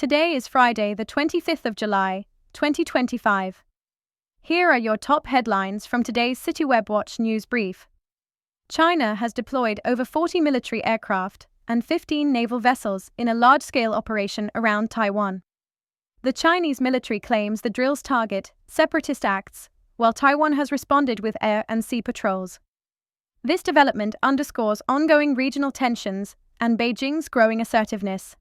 Today is Friday, the 25th of July, 2025. Here are your top headlines from today's Citywebwatch News Brief. China has deployed over 40 military aircraft and 15 naval vessels in a large-scale operation around Taiwan. The Chinese military claims the drills target separatist acts, while Taiwan has responded with air and sea patrols. This development underscores ongoing regional tensions and Beijing's growing assertiveness.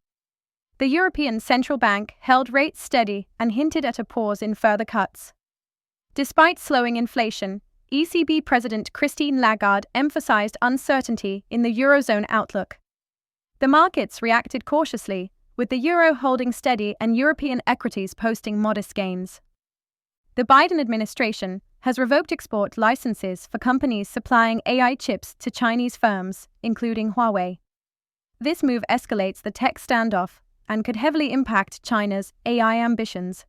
The European Central Bank held rates steady and hinted at a pause in further cuts. Despite slowing inflation, ECB President Christine Lagarde emphasized uncertainty in the Eurozone outlook. The markets reacted cautiously, with the euro holding steady and European equities posting modest gains. The Biden administration has revoked export licenses for companies supplying AI chips to Chinese firms, including Huawei. This move escalates the tech standoff and could heavily impact China's AI ambitions.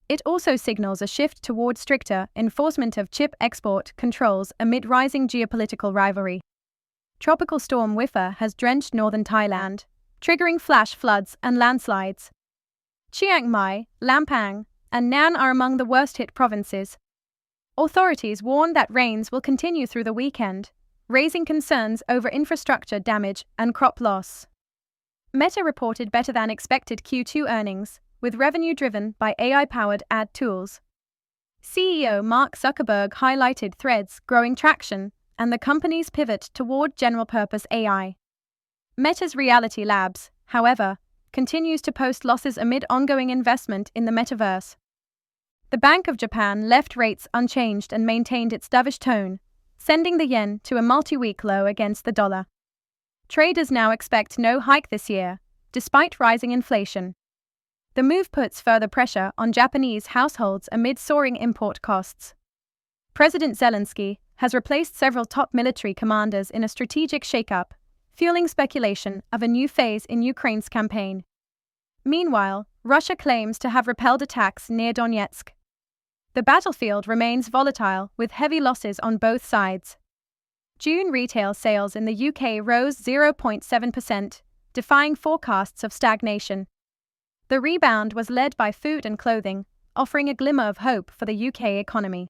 It also signals a shift toward stricter enforcement of chip export controls amid rising geopolitical rivalry. Tropical storm Wifa has drenched northern Thailand, triggering flash floods and landslides. Chiang Mai, Lampang, and Nan are among the worst-hit provinces. Authorities warn that rains will continue through the weekend, raising concerns over infrastructure damage and crop loss. Meta reported better-than-expected Q2 earnings, with revenue driven by AI-powered ad tools. CEO Mark Zuckerberg highlighted Threads' growing traction and the company's pivot toward general-purpose AI. Meta's Reality Labs, however, continues to post losses amid ongoing investment in the metaverse. The Bank of Japan left rates unchanged and maintained its dovish tone, sending the yen to a multi-week low against the dollar. Traders now expect no hike this year, despite rising inflation. The move puts further pressure on Japanese households amid soaring import costs. President Zelensky has replaced several top military commanders in a strategic shakeup, fueling speculation of a new phase in Ukraine's campaign. Meanwhile, Russia claims to have repelled attacks near Donetsk. The battlefield remains volatile, with heavy losses on both sides. June retail sales in the UK rose 0.7%, defying forecasts of stagnation. The rebound was led by food and clothing, offering a glimmer of hope for the UK economy.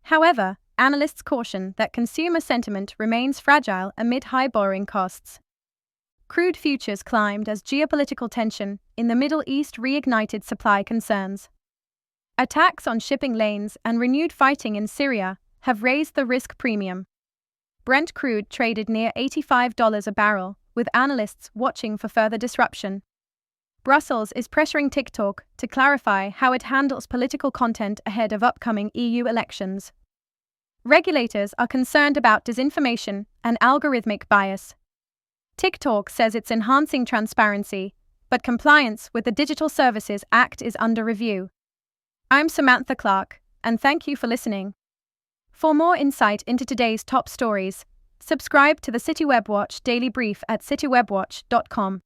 However, analysts caution that consumer sentiment remains fragile amid high borrowing costs. Crude futures climbed as geopolitical tension in the Middle East reignited supply concerns. Attacks on shipping lanes and renewed fighting in Syria have raised the risk premium. Brent crude traded near $85 a barrel, with analysts watching for further disruption. Brussels is pressuring TikTok to clarify how it handles political content ahead of upcoming EU elections. Regulators are concerned about disinformation and algorithmic bias. TikTok says it's enhancing transparency, but compliance with the Digital Services Act is under review. I'm Samantha Clark, and thank you for listening. For more insight into today's top stories, subscribe to the Citywebwatch Daily Brief at citywebwatch.com.